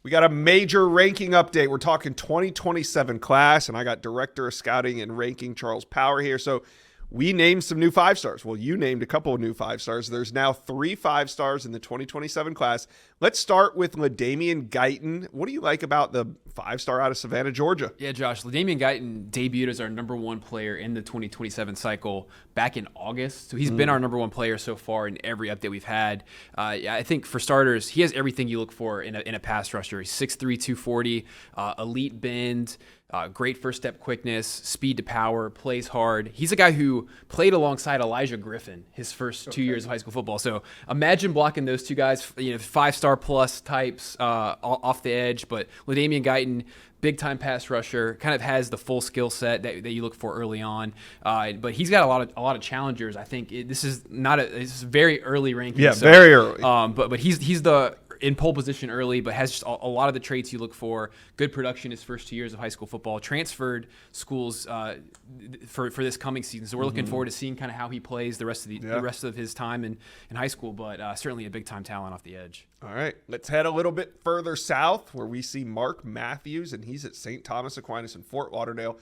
We got a major ranking update. We're talking 2027 class, and I got Director of Scouting and Ranking Charles Power here. So we named some new 5-stars. Well, you named a couple of new 5-stars. There's now 3 5-stars in the 2027 class. Let's start with Gayton. What do you like about the 5-star out of Savannah, Georgia? Yeah, Josh, Gayton debuted as our number 1 player in the 2027 cycle back in August. So he's been our number 1 player so far in every update we've had. I think for starters, he has everything you look for in a pass rusher. He's 6'3", 240, elite bend, great first step quickness, speed to power, plays hard. He's a guy who played alongside Elijah Griffin his first 2 years of high school football. So imagine blocking those two guys, 5-star plus types off the edge. But Gayton, big time pass rusher, kind of has the full skill set that you look for early on. But he's got a lot of challengers. I think this is very early ranking. Yeah, so, very early. But he's the in pole position early, but has just a lot of the traits you look for. Good production his first 2 years of high school football. Transferred schools for this coming season, so we're looking forward to seeing kind of how he plays the rest of his time in high school. But certainly a big time talent off the edge. All right, let's head a little bit further south where we see Mark Matthews, and he's at St. Thomas Aquinas in Fort Lauderdale.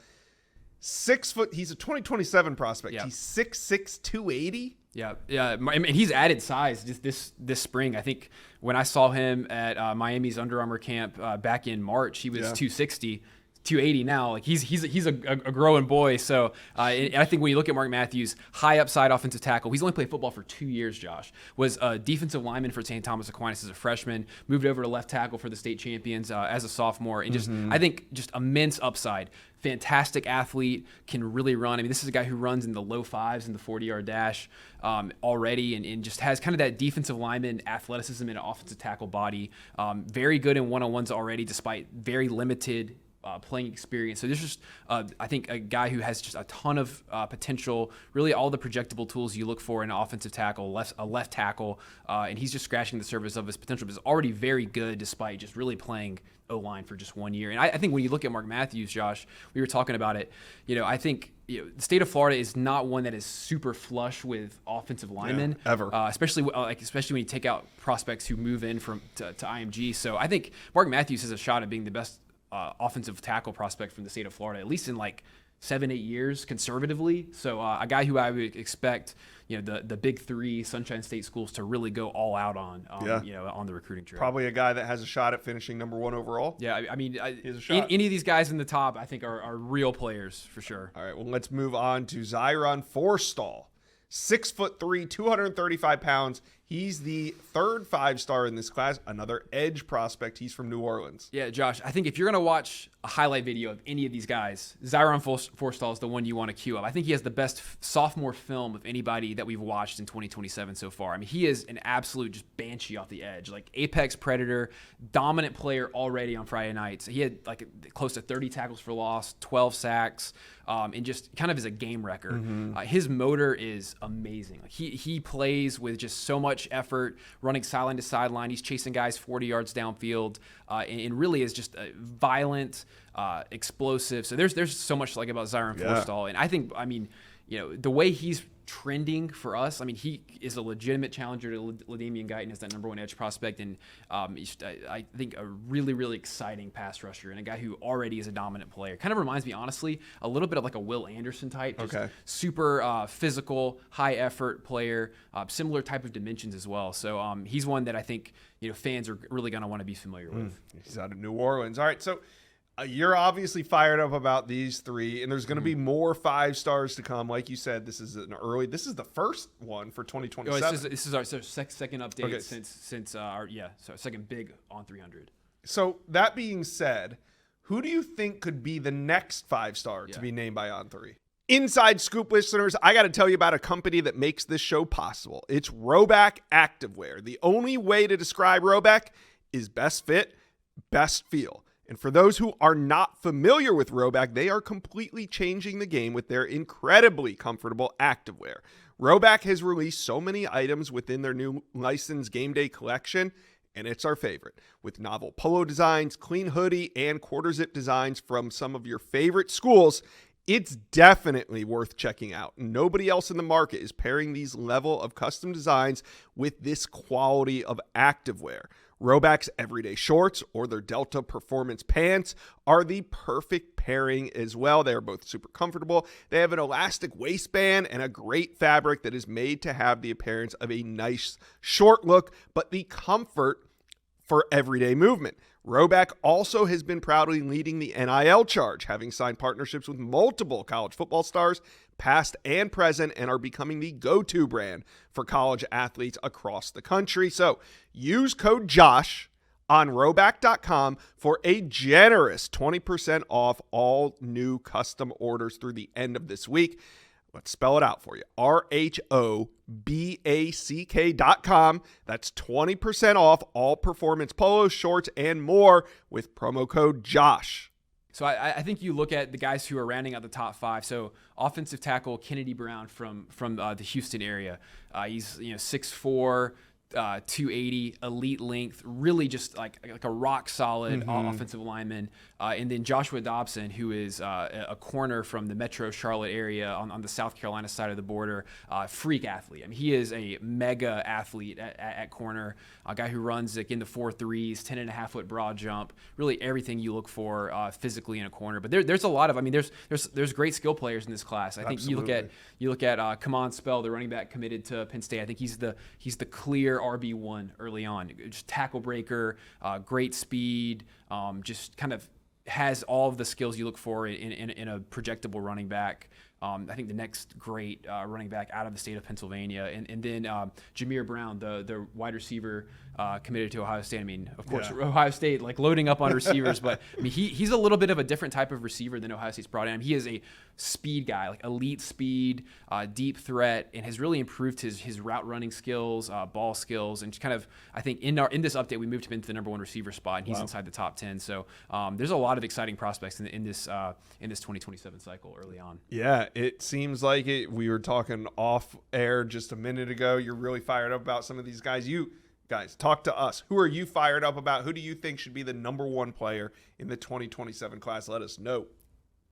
6 foot. He's a 2027 prospect. Yep. He's 6'6", 280. Yeah. And he's added size this spring. I think when I saw him at Miami's Under Armour camp back in March, he was 260. 280 now. Like he's a growing boy. So I think when you look at Mark Matthews, high upside offensive tackle. He's only played football for 2 years. Josh was a defensive lineman for St. Thomas Aquinas as a freshman. Moved over to left tackle for the state champions as a sophomore, and I think just immense upside. Fantastic athlete, can really run. I mean, this is a guy who runs in the low 5s in the 40-yard dash already, and just has kind of that defensive lineman athleticism and an offensive tackle body. Very good in one-on-ones already, despite very limited playing experience. So there's just, I think, a guy who has just a ton of potential, really all the projectable tools you look for in an offensive tackle, a left tackle, and he's just scratching the surface of his potential, but is already very good despite just really playing O-line for just 1 year. And I think when you look at Mark Matthews, Josh, we were talking about it, I think the state of Florida is not one that is super flush with offensive linemen. Ever. Especially when you take out prospects who move in to IMG. So I think Mark Matthews has a shot at being the best offensive tackle prospect from the state of Florida, at least in 7-8 years conservatively. So a guy who I would expect, the big 3 Sunshine State schools to really go all out on the recruiting trail. Probably a guy that has a shot at finishing number 1 overall. Yeah, I mean, any of these guys in the top, I think are real players for sure. All right, well, let's move on to Zyron Forstall. 6'3", 235 pounds. He's the 3rd 5-star in this class, another edge prospect. He's from New Orleans. Yeah, Josh, I think if you're going to watch a highlight video of any of these guys, Zyron Forstall is the one you want to queue up. I think he has the best sophomore film of anybody that we've watched in 2027 so far. I mean, he is an absolute just banshee off the edge, apex predator, dominant player already on Friday nights. He had close to 30 tackles for loss, 12 sacks, and just kind of is a game wrecker. His motor is amazing. He plays with just so much effort, running sideline to sideline. He's chasing guys 40 yards downfield, and really is just a violent, explosive. So there's so much to like about Zyron Forstall, and I think, the way he's trending for us, he is a legitimate challenger to Gayton as that number 1 edge prospect, and I think a really, really exciting pass rusher and a guy who already is a dominant player. Kind of reminds me, honestly, a little bit of a Will Anderson type, just super physical, high effort player, similar type of dimensions as well. So he's one that I think fans are really going to want to be familiar with. He's out of New Orleans. All right, so you're obviously fired up about these 3, and there's going to be more 5-stars to come. Like you said, this is the first one for 2027. This is our second update since our second big on 300. So that being said, who do you think could be the next 5-star to be named by On3? Inside Scoop listeners, I got to tell you about a company that makes this show possible. It's Rhoback Activewear. The only way to describe Rhoback is best fit, best feel. And for those who are not familiar with Rhoback, they are completely changing the game with their incredibly comfortable activewear. Rhoback has released so many items within their new licensed game day collection, and it's our favorite. With novel polo designs, clean hoodie, and quarter zip designs from some of your favorite schools, it's definitely worth checking out. Nobody else in the market is pairing these level of custom designs with this quality of activewear. Roback's everyday shorts or their Delta Performance pants are the perfect pairing as well. They are both super comfortable. They have an elastic waistband and a great fabric that is made to have the appearance of a nice short look, but the comfort for everyday movement. Roback also has been proudly leading the NIL charge, having signed partnerships with multiple college football stars, past and present, and are becoming the go-to brand for college athletes across the country. So use code JOSH on roback.com for a generous 20% off all new custom orders through the end of this week. Let's spell it out for you. RHOBACK.com. That's 20% off all performance polos, shorts, and more with promo code JOSH. So I think you look at the guys who are rounding out the top 5. So offensive tackle Kennedy Brown from the Houston area. He's 6'4", 280, elite length, really just like a rock solid offensive lineman. And then Joshua Dobson, who is a corner from the Metro Charlotte area on the South Carolina side of the border, freak athlete. I mean, he is a mega athlete at corner, a guy who runs like in the 4.3s, 10.5-foot broad jump, really everything you look for physically in a corner. But there's a lot of, I mean, there's great skill players in this class. I think you look at Kamon Spell, the running back committed to Penn State. I think he's the clear RB1 early on. Just tackle breaker, great speed, just kind of has all of the skills you look for in a projectable running back. I think the next great running back out of the state of Pennsylvania. And then Jameer Brown, the wide receiver committed to Ohio State. I mean, of course, Ohio State like loading up on receivers, but I mean, he's a little bit of a different type of receiver than Ohio State's brought in. I mean, he is a speed guy, like elite speed, deep threat, and has really improved his route running skills, ball skills, and just kind of, I think in this update we moved him into the number 1 receiver spot, and he's inside the top 10. So there's a lot of exciting prospects in this 2027 cycle early on. Yeah, it seems like it. We were talking off air just a minute ago. You're really fired up about some of these guys. You guys, talk to us. Who are you fired up about? Who do you think should be the number 1 player in the 2027 class? Let us know.